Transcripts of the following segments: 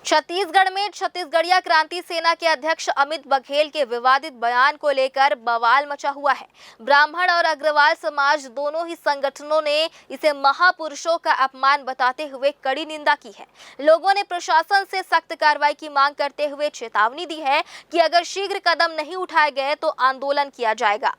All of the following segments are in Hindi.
छत्तीसगढ़ में छत्तीसगढ़िया क्रांति सेना के अध्यक्ष अमित बघेल के विवादित बयान को लेकर बवाल मचा हुआ है। ब्राह्मण और अग्रवाल समाज दोनों ही संगठनों ने इसे महापुरुषों का अपमान बताते हुए कड़ी निंदा की है। लोगों ने प्रशासन से सख्त कार्रवाई की मांग करते हुए चेतावनी दी है कि अगर शीघ्र कदम नहीं उठाए गए तो आंदोलन किया जाएगा।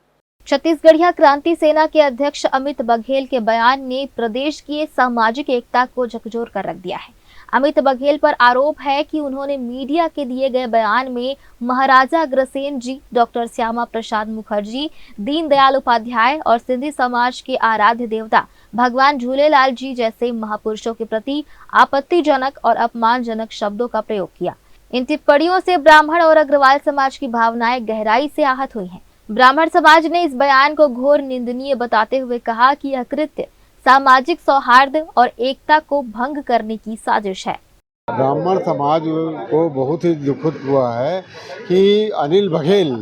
छत्तीसगढ़िया क्रांति सेना के अध्यक्ष अमित बघेल के बयान ने प्रदेश की सामाजिक एकता को झकझोर कर रख दिया है। अमित बघेल पर आरोप है कि उन्होंने मीडिया के दिए गए बयान में महाराजा अग्रसेन जी, डॉक्टर श्यामा प्रसाद मुखर्जी, दीनदयाल उपाध्याय और सिंधी समाज के आराध्य देवता भगवान झूलेलाल जी जैसे महापुरुषों के प्रति आपत्तिजनक और अपमानजनक शब्दों का प्रयोग किया। इन टिप्पणियों से ब्राह्मण और अग्रवाल समाज की भावनाएं गहराई से आहत हुई हैं। ब्राह्मण समाज ने इस बयान को घोर निंदनीय बताते हुए कहा कि यह कृत्य सामाजिक सौहार्द और एकता को भंग करने की साजिश है। ब्राह्मण समाज को बहुत ही दुखद हुआ है कि अनिल बघेल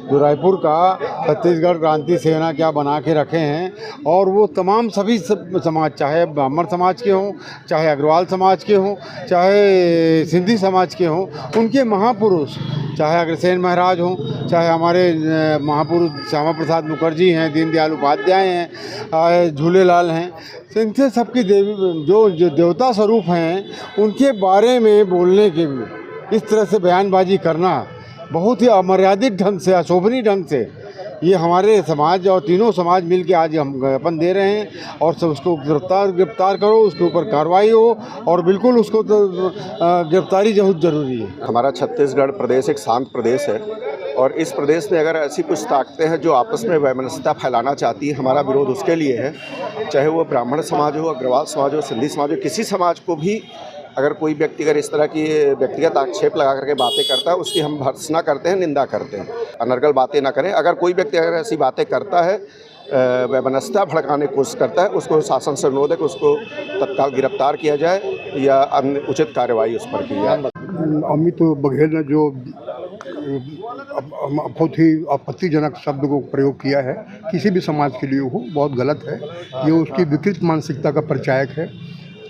जो रायपुर का छत्तीसगढ़ क्रांति सेना क्या बना के रखे हैं, और वो तमाम सभी समाज, चाहे ब्राह्मण समाज के हों, चाहे अग्रवाल समाज के हों, चाहे सिंधी समाज के हों, उनके महापुरुष, चाहे अग्रसेन महाराज हों, चाहे हमारे महापुरुष श्यामा प्रसाद मुखर्जी हैं, दीनदयाल उपाध्याय हैं, झूलेलाल हैं, इनसे सबकी देवी जो देवता स्वरूप हैं, उनके बारे में बोलने के इस तरह से बयानबाजी करना बहुत ही अमर्यादित ढंग से, अशोभनीय ढंग से, ये हमारे समाज और तीनों समाज मिलके आज हम ज्ञापन दे रहे हैं। और सब उसको गिरफ्तार करो, उसके ऊपर कार्रवाई हो, और बिल्कुल उसको तो गिरफ्तारी बहुत ज़रूरी है। हमारा छत्तीसगढ़ प्रदेश एक शांत प्रदेश है, और इस प्रदेश में अगर ऐसी कुछ ताकतें हैं जो आपस में वैमनस्यता फैलाना चाहती है, हमारा विरोध उसके लिए है। चाहे वो ब्राह्मण समाज हो, अग्रवाल समाज हो, सिंधी समाज हो, किसी समाज को भी अगर कोई व्यक्ति अगर इस तरह की व्यक्तिगत आक्षेप लगा करके बातें करता है, उसकी हम भर्त्सना करते हैं, निंदा करते हैं। अनर्गल बातें ना करें। अगर कोई व्यक्ति अगर ऐसी बातें करता है, वैमनस्यता भड़काने की कोशिश करता है, उसको शासन से अनुरोध है कि उसको तत्काल गिरफ्तार किया जाए या अन्य उचित कार्रवाई उस पर की जाए। अमित बघेल ने जो बहुत ही आपत्तिजनक शब्द को प्रयोग किया है, किसी भी समाज के लिए हो, बहुत गलत है। ये उसकी विकृत मानसिकता का परिचायक है।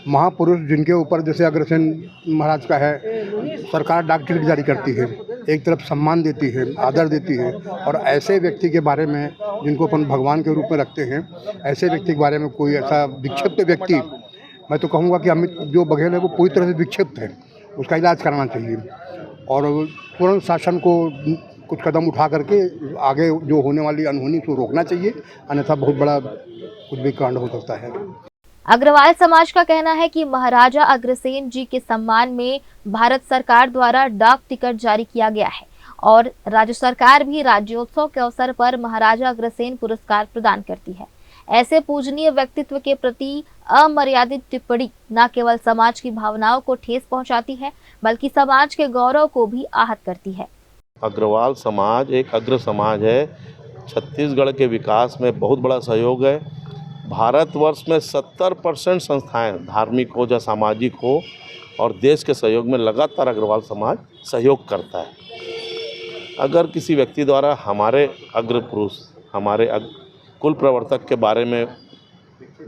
महापुरुष जिनके ऊपर, जैसे अग्रसेन महाराज का है, सरकार डाक टिकट जारी करती है, एक तरफ सम्मान देती है, आदर देती है, और ऐसे व्यक्ति के बारे में जिनको अपन भगवान के रूप में रखते हैं, ऐसे व्यक्ति के बारे में कोई ऐसा विक्षिप्त व्यक्ति, मैं तो कहूँगा कि अमित जो बघेल है वो पूरी तरह से विक्षिप्त है, उसका इलाज कराना चाहिए, और तुरंत शासन को कुछ कदम उठा करके आगे जो होने वाली अनहोनी उसको रोकना चाहिए, अन्यथा बहुत बड़ा कुछ भी कांड हो सकता है। अग्रवाल समाज का कहना है कि महाराजा अग्रसेन जी के सम्मान में भारत सरकार द्वारा डाक टिकट जारी किया गया है, और राज्य सरकार भी राज्योत्सव के अवसर पर महाराजा अग्रसेन पुरस्कार प्रदान करती है। ऐसे पूजनीय व्यक्तित्व के प्रति अमर्यादित टिप्पणी न केवल समाज की भावनाओं को ठेस पहुंचाती है, बल्कि समाज के गौरव को भी आहत करती है। अग्रवाल समाज एक अग्र समाज है। छत्तीसगढ़ के विकास में बहुत बड़ा सहयोग है। भारतवर्ष में 70% संस्थाएं, धार्मिक हो या सामाजिक हो, और देश के सहयोग में लगातार अग्रवाल समाज सहयोग करता है। अगर किसी व्यक्ति द्वारा हमारे अग्र पुरुष, हमारे कुल प्रवर्तक के बारे में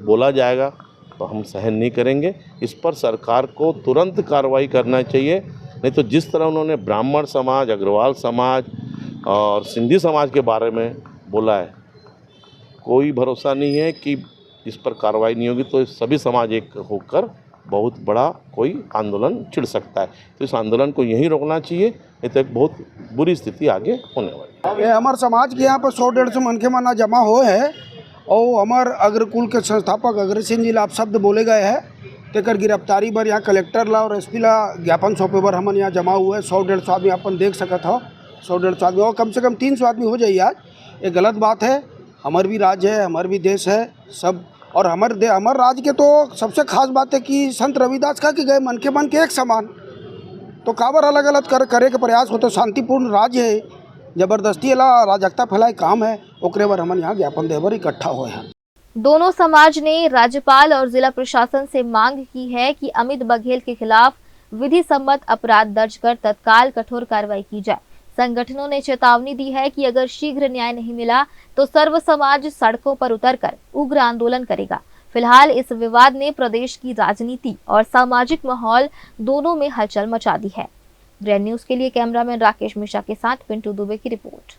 बोला जाएगा तो हम सहन नहीं करेंगे। इस पर सरकार को तुरंत कार्रवाई करना चाहिए, नहीं तो जिस तरह उन्होंने ब्राह्मण समाज, अग्रवाल समाज और सिंधी समाज के बारे में बोला है, कोई भरोसा नहीं है कि इस पर कार्रवाई नहीं होगी तो सभी समाज एक होकर बहुत बड़ा कोई आंदोलन छिड़ सकता है। तो इस आंदोलन को यहीं रोकना चाहिए, नहीं तो एक बहुत बुरी स्थिति आगे होने वाली है। हमारे समाज के यहाँ पर 100-150 मनखे मना जमा हो है, और हमारे अग्रकुल के संस्थापक अग्रसेन जी ला शब्द बोले गए हैं, तेकर गिरफ्तारी पर यहाँ कलेक्टर ला और एसपी ला ज्ञापन सौंपे पर हमन यहाँ जमा हुए 100-150 आदमी अपन देख सकत हो। 100-150 आदमी और कम से कम 300 आदमी हो जाइए आज। ये गलत बात है। हमार भी राज्य है, हमार भी देश है सब, और हमार राज्य के तो सबसे खास बात है कि संत रविदास का कि गए मन के एक समान, तो काबर अलग अलग करे के प्रयास होते। शांतिपूर्ण राज्य है, जबरदस्ती ला राजकता फैलाए काम है, ओकरे बर हमन यहाँ ज्ञापन देवर इकट्ठा हुए हैं। दोनों समाज ने राज्यपाल और जिला प्रशासन से मांग की है कि अमित बघेल के खिलाफ विधि सम्मत अपराध दर्ज कर तत्काल कठोर कार्रवाई की जाए। संगठनों ने चेतावनी दी है कि अगर शीघ्र न्याय नहीं मिला तो सर्व समाज सड़कों पर उतरकर उग्र आंदोलन करेगा। फिलहाल इस विवाद ने प्रदेश की राजनीति और सामाजिक माहौल दोनों में हलचल मचा दी है। ग्रैंड न्यूज के लिए कैमरामैन राकेश मिश्रा के साथ पिंटू दुबे की रिपोर्ट।